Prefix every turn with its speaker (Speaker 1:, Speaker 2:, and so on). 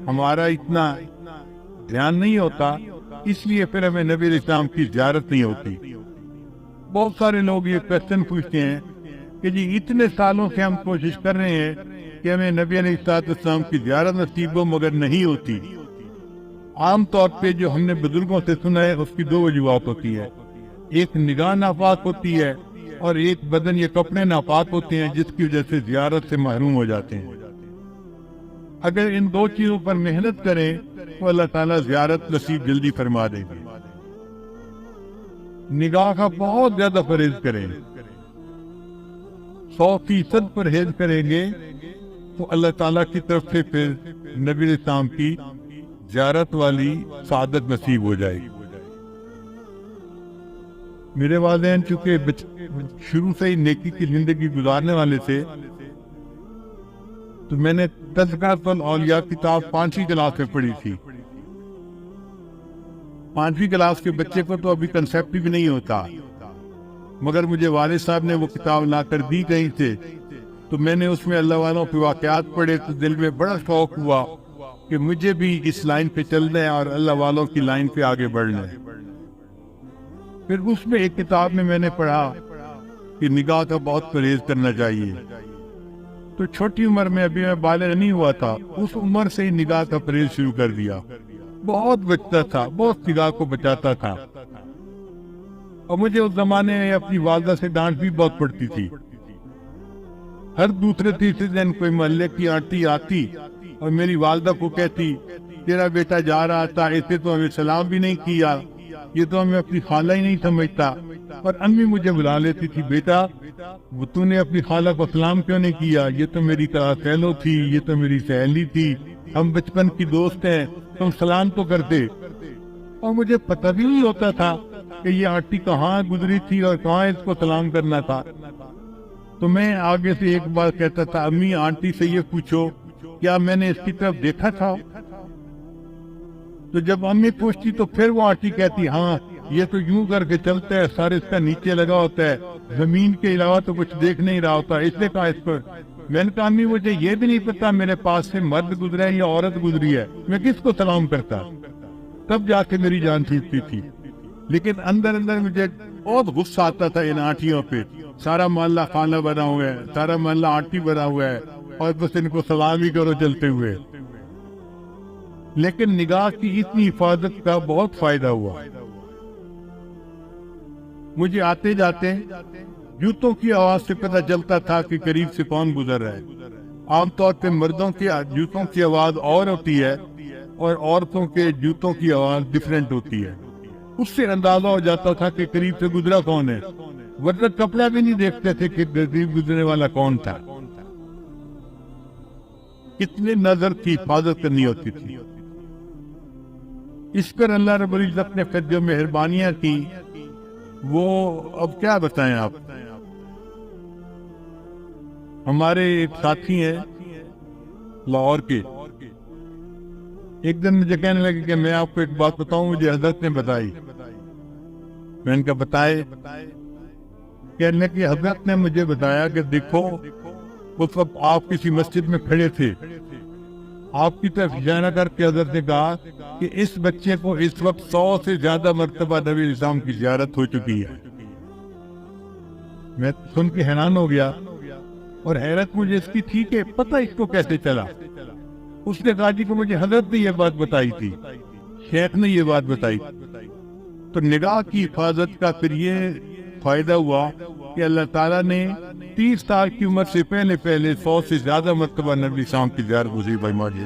Speaker 1: ہمارا اتنا دھیان نہیں ہوتا، اس لیے پھر ہمیں نبی علیہ السلام کی زیارت نہیں ہوتی۔ بہت سارے لوگ یہ کویسچن پوچھتے ہیں کہ جی اتنے سالوں سے ہم کوشش کر رہے ہیں کہ ہمیں نبی علیہ السلام کی زیارت نصیب ہو، مگر نہیں ہوتی۔ عام طور پہ جو ہم نے بزرگوں سے سنا ہے اس کی دو وجوہات ہوتی ہے، ایک نگاہ ناپاک ہوتی ہے اور ایک بدن یا کپڑے ناپاک ہوتے ہیں، جس کی وجہ سے زیارت سے محروم ہو جاتے ہیں۔ اگر ان دو چیزوں پر محنت کریں تو اللہ تعالیٰ زیارت نصیب جلدی فرما دے گی۔ نگاہ کا بہت زیادہ پرہیز کریں، 100% پرہیز کریں گے تو اللہ تعالیٰ کی طرف سے پھر نبی علیہ السلام کی زیارت والی سعادت نصیب ہو جائے گی۔ میرے والدین چونکہ شروع سے ہی نیکی کی زندگی گزارنے والے تھے، تو میں نے تذکرۃ الاولیاء کتاب 5ویں کلاس میں پڑھی تھی۔ 5ویں کلاس کے بچے کو تو ابھی کنسیپٹ بھی نہیں ہوتا، مگر مجھے والد صاحب نے وہ کتاب لا کر دی کہیں سے، تو میں نے اس میں اللہ والوں کے واقعات پڑھے تو دل میں بڑا شوق ہوا کہ مجھے بھی اس لائن پہ چلنا ہے اور اللہ والوں کی لائن پہ آگے بڑھنا ہے۔ پھر اس میں ایک کتاب میں نے پڑھا کہ نگاہ کا بہت پرہیز کرنا چاہیے، تو چھوٹی عمر میں ابھی میں بالغ نہیں ہوا تھا، اس عمر سے ہی نگاہ کا پرہیز شروع کر دیا۔ بہت بچتا تھا، بہت نگاہ کو بچاتا تھا، اور مجھے اس زمانے میں اپنی والدہ سے ڈانٹ بھی بہت پڑتی تھی۔ ہر دوسرے تیسرے دن کوئی محلے کی آنٹی آتی اور میری والدہ کو کہتی تیرا بیٹا جا رہا تھا، اسے تو ہمیں سلام بھی نہیں کیا، یہ تو ہمیں اپنی خالہ ہی نہیں سمجھتا۔ اور امی مجھے بلا لیتی تھی، بیٹا وہ تو نے اپنی خالہ کو سلام کیوں نہیں کیا، یہ تو میری سہیلو تھی، یہ تو میری سہیلی تھی، ہم بچپن کی دوست ہیں، تم سلام تو کرتے۔ اور مجھے پتہ بھی نہیں ہوتا تھا کہ یہ آنٹی کہاں گزری تھی اور کہاں اس کو سلام کرنا تھا۔ تو میں آگے سے ایک بار کہتا تھا، امی آنٹی سے یہ پوچھو کیا میں نے اس کی طرف دیکھا تھا؟ تو جب امی پوچھتی تو پھر وہ آنٹی کہتی ہاں یہ تو یوں کر کے چلتا ہے، سر اس کا نیچے لگا ہوتا ہے، زمین کے علاوہ تو کچھ دیکھ نہیں رہا ہوتا، اس نے کہا اس پر۔ میں نے کہا امی مجھے یہ بھی نہیں پتا میرے پاس سے مرد گزرا ہے یا عورت گزری ہے، میں کس کو سلام کرتا؟ تب جا کے میری جان چھوٹتی تھی۔ لیکن اندر اندر مجھے بہت غصہ آتا تھا ان آنٹیوں پہ، سارا محلہ خالہ بنا ہوا ہے، سارا محلہ آنٹی بنا ہوا ہے، اور بس ان کو سلام ہی کرو چلتے ہوئے۔ لیکن نگاہ کی اتنی حفاظت کا بہت فائدہ ہوا۔ مجھے آتے جاتے جوتوں کی آواز سے پتہ چلتا تھا کہ قریب سے کون گزر رہا ہے۔ عام طور پہ مردوں کے جوتوں کی آواز اور ہوتی ہے اور عورتوں کے جوتوں کی آواز ڈیفرنٹ ہوتی ہے، اس سے اندازہ ہو جاتا تھا کہ قریب سے گزرا کون ہے، ورنہ کپڑا بھی نہیں دیکھتے تھے کہ قریب گزرنے والا کون تھا۔ کتنے نظر کی حفاظت کرنی ہوتی تھی۔ اس پر اللہ رب العزت نے پھر جو مہربانیاں کی وہ اب کیا بتائیں آپ۔ ہمارے ایک ساتھی ہیں لاہور کے، ایک دن مجھے کہنے لگے کہ میں آپ کو ایک بات بتاؤں، مجھے حضرت نے بتائی۔ میں نے کہا بتائے؟ کہنے لگے حضرت نے مجھے بتایا کہ دیکھو اس وقت آپ کسی مسجد میں کھڑے تھے، آپ کی طرف اشارہ کر کے حضرت نے کہا کہ اس بچے کو اس وقت 100 سے زیادہ مرتبہ نبی علیہ السلام کی زیارت ہو چکی ہے۔ میں سن کے حیران ہو گیا، اور حیرت مجھے اس کی تھی کہ پتہ اس کو کیسے چلا۔ اس نے کہا جی کہ مجھے حضرت نے یہ بات بتائی تھی، شیخ نے یہ بات بتائی۔ تو نگاہ کی حفاظت کا پھر یہ فائدہ ہوا کہ اللہ تعالیٰ نے 30 سال کی عمر سے پہلے 100 سے زیادہ مرتبہ نبی السلام کی زیارت نصیب فرمائی۔